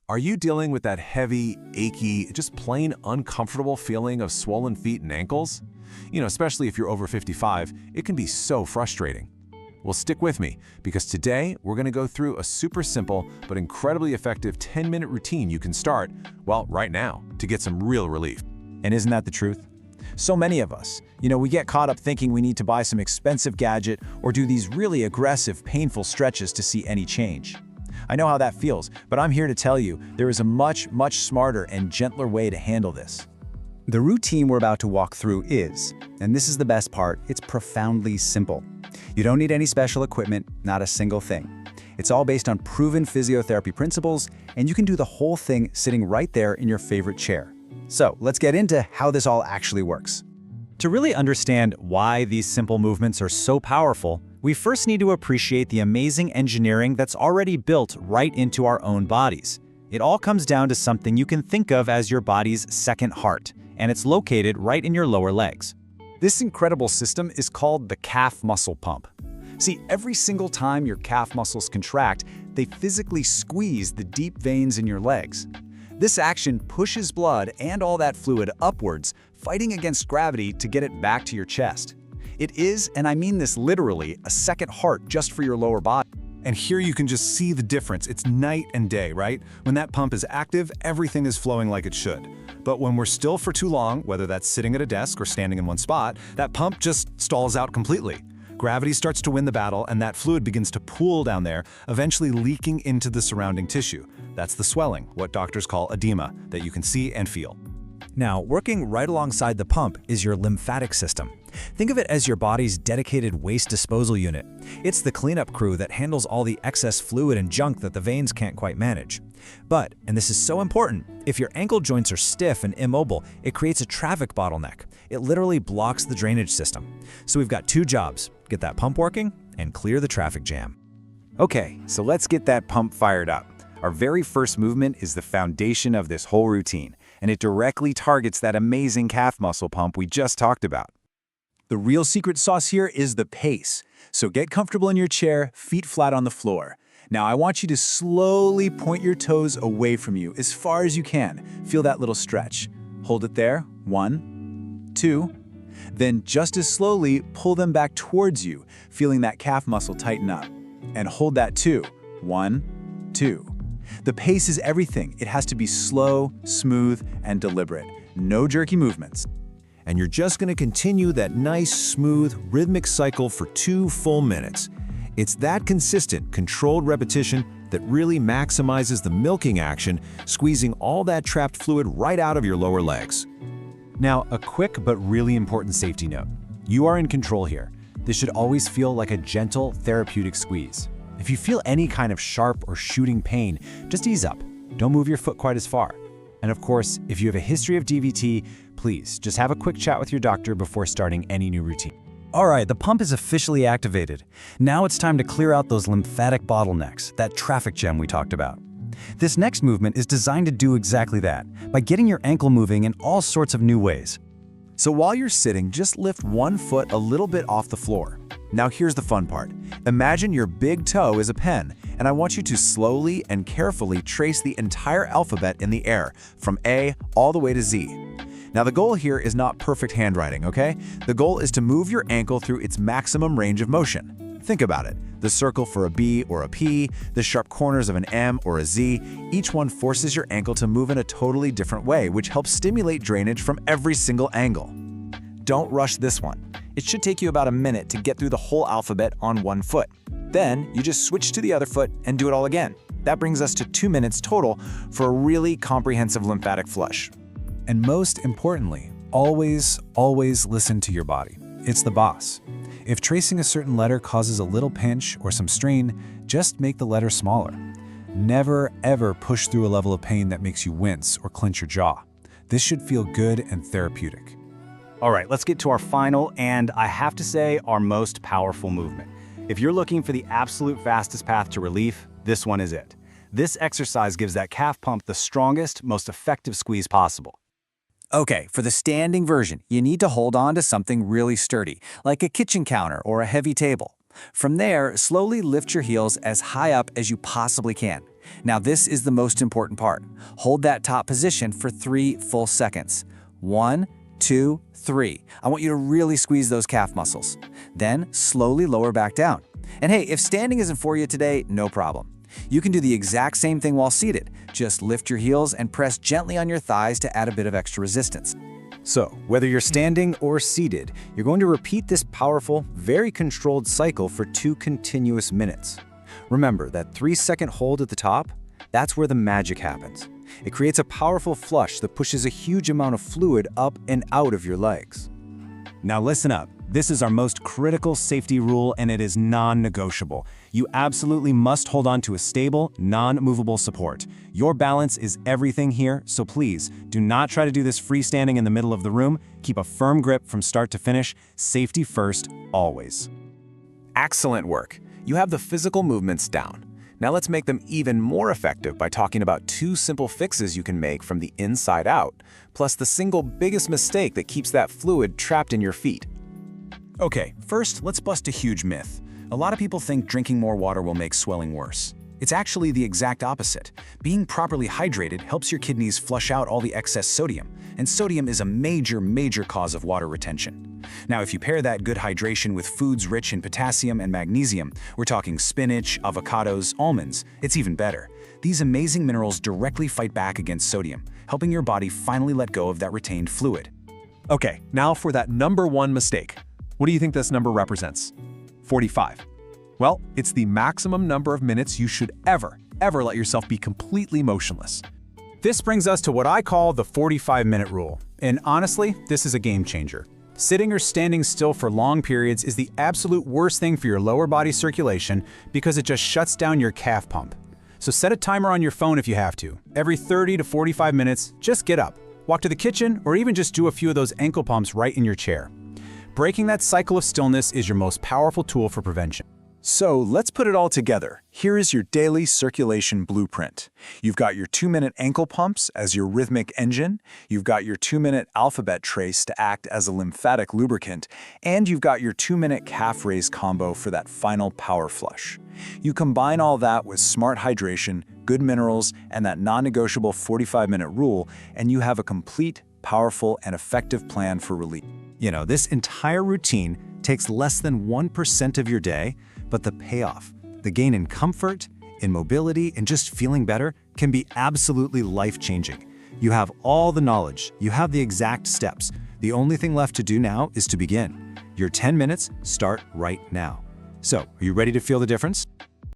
Are you dealing with that heavy, achy, just plain uncomfortable feeling of swollen feet and ankles? Especially if you're over 55, it can be so frustrating. Well, stick with me, because today we're going to go through a super simple but incredibly effective 10-minute routine you can start, well, right now, to get some real relief. And isn't that the truth? So many of us, we get caught up thinking we need to buy some expensive gadget or do these really aggressive, painful stretches to see any change. I know how that feels, but I'm here to tell you there is a much, much smarter and gentler way to handle this. The routine we're about to walk through is, and this is the best part, it's profoundly simple. You don't need any special equipment, not a single thing. It's all based on proven physiotherapy principles, and you can do the whole thing sitting right there in your favorite chair. So let's get into how this all actually works. To really understand why these simple movements are so powerful, we first need to appreciate the amazing engineering that's already built right into our own bodies. It all comes down to something you can think of as your body's second heart, and it's located right in your lower legs. This incredible system is called the calf muscle pump. See, every single time your calf muscles contract, they physically squeeze the deep veins in your legs. This action pushes blood and all that fluid upwards, fighting against gravity to get it back to your chest. It is, and I mean this literally, a second heart just for your lower body. And here you can just see the difference. It's night and day, right? When that pump is active, everything is flowing like it should. But when we're still for too long, whether that's sitting at a desk or standing in one spot, that pump just stalls out completely. Gravity starts to win the battle, and that fluid begins to pool down there, eventually leaking into the surrounding tissue. That's the swelling, what doctors call edema, that you can see and feel. Now, working right alongside the pump is your lymphatic system. Think of it as your body's dedicated waste disposal unit. It's the cleanup crew that handles all the excess fluid and junk that the veins can't quite manage. But, and this is so important, if your ankle joints are stiff and immobile, it creates a traffic bottleneck. It literally blocks the drainage system. So we've got two jobs: get that pump working and clear the traffic jam. Okay, so let's get that pump fired up. Our very first movement is the foundation of this whole routine, and it directly targets that amazing calf muscle pump we just talked about. The real secret sauce here is the pace. So get comfortable in your chair, feet flat on the floor. Now I want you to slowly point your toes away from you as far as you can. Feel that little stretch. Hold it there. 1, 2. Then just as slowly pull them back towards you, feeling that calf muscle tighten up. And hold that 2. 1, 2. The pace is everything. It has to be slow, smooth, and deliberate. No jerky movements. And you're just going to continue that nice, smooth, rhythmic cycle for 2 full minutes. It's that consistent, controlled repetition that really maximizes the milking action, squeezing all that trapped fluid right out of your lower legs. Now, a quick but really important safety note. You are in control here. This should always feel like a gentle, therapeutic squeeze. If you feel any kind of sharp or shooting pain, just ease up. Don't move your foot quite as far. And of course, if you have a history of DVT, please just have a quick chat with your doctor before starting any new routine. All right, the pump is officially activated. Now it's time to clear out those lymphatic bottlenecks, that traffic jam we talked about. This next movement is designed to do exactly that, by getting your ankle moving in all sorts of new ways. So while you're sitting, just lift one foot a little bit off the floor. Now here's the fun part. Imagine your big toe is a pen, and I want you to slowly and carefully trace the entire alphabet in the air, from A all the way to Z. Now the goal here is not perfect handwriting, okay? The goal is to move your ankle through its maximum range of motion. Think about it. The circle for a B or a P, the sharp corners of an M or a Z, each one forces your ankle to move in a totally different way, which helps stimulate drainage from every single angle. Don't rush this one. It should take you about a minute to get through the whole alphabet on one foot. Then you just switch to the other foot and do it all again. That brings us to 2 minutes total for a really comprehensive lymphatic flush. And most importantly, always, always listen to your body. It's the boss. If tracing a certain letter causes a little pinch or some strain, just make the letter smaller. Never, ever push through a level of pain that makes you wince or clench your jaw. This should feel good and therapeutic. All right, let's get to our final and, I have to say, our most powerful movement. If you're looking for the absolute fastest path to relief, this one is it. This exercise gives that calf pump the strongest, most effective squeeze possible. Okay, for the standing version, you need to hold on to something really sturdy, like a kitchen counter or a heavy table. From there, slowly lift your heels as high up as you possibly can. Now this is the most important part. Hold that top position for 3 full seconds. 1, 2, 3. I want you to really squeeze those calf muscles. Then slowly lower back down. And hey, if standing isn't for you today, no problem. You can do the exact same thing while seated. Just lift your heels and press gently on your thighs to add a bit of extra resistance. So, whether you're standing or seated, you're going to repeat this powerful, very controlled cycle for 2 continuous minutes. Remember that 3-second hold at the top? That's where the magic happens. It creates a powerful flush that pushes a huge amount of fluid up and out of your legs. Now listen up. This is our most critical safety rule, and it is non-negotiable. You absolutely must hold on to a stable, non-movable support. Your balance is everything here, so please, do not try to do this freestanding in the middle of the room. Keep a firm grip from start to finish. Safety first, always. Excellent work. You have the physical movements down. Now let's make them even more effective by talking about 2 simple fixes you can make from the inside out, plus the single biggest mistake that keeps that fluid trapped in your feet. Okay, first, let's bust a huge myth. A lot of people think drinking more water will make swelling worse. It's actually the exact opposite. Being properly hydrated helps your kidneys flush out all the excess sodium, and sodium is a major cause of water retention. Now, if you pair that good hydration with foods rich in potassium and magnesium, we're talking spinach, avocados, almonds, it's even better. These amazing minerals directly fight back against sodium, helping your body finally let go of that retained fluid. Okay, now for that number 1 mistake. What do you think this number represents? 45. Well, it's the maximum number of minutes you should ever let yourself be completely motionless. This brings us to what I call the 45-minute rule. And honestly, this is a game changer. Sitting or standing still for long periods is the absolute worst thing for your lower body circulation because it just shuts down your calf pump. So set a timer on your phone if you have to. Every 30 to 45 minutes, just get up, walk to the kitchen, or even just do a few of those ankle pumps right in your chair. Breaking that cycle of stillness is your most powerful tool for prevention. So let's put it all together. Here is your daily circulation blueprint. You've got your 2-minute ankle pumps as your rhythmic engine, you've got your 2-minute alphabet trace to act as a lymphatic lubricant, and you've got your 2-minute calf raise combo for that final power flush. You combine all that with smart hydration, good minerals, and that non-negotiable 45-minute rule, and you have a complete, powerful, and effective plan for relief. You know, this entire routine takes less than 1% of your day, but the payoff, the gain in comfort, in mobility, and just feeling better can be absolutely life-changing. You have all the knowledge, you have the exact steps. The only thing left to do now is to begin. Your 10 minutes start right now. So, are you ready to feel the difference?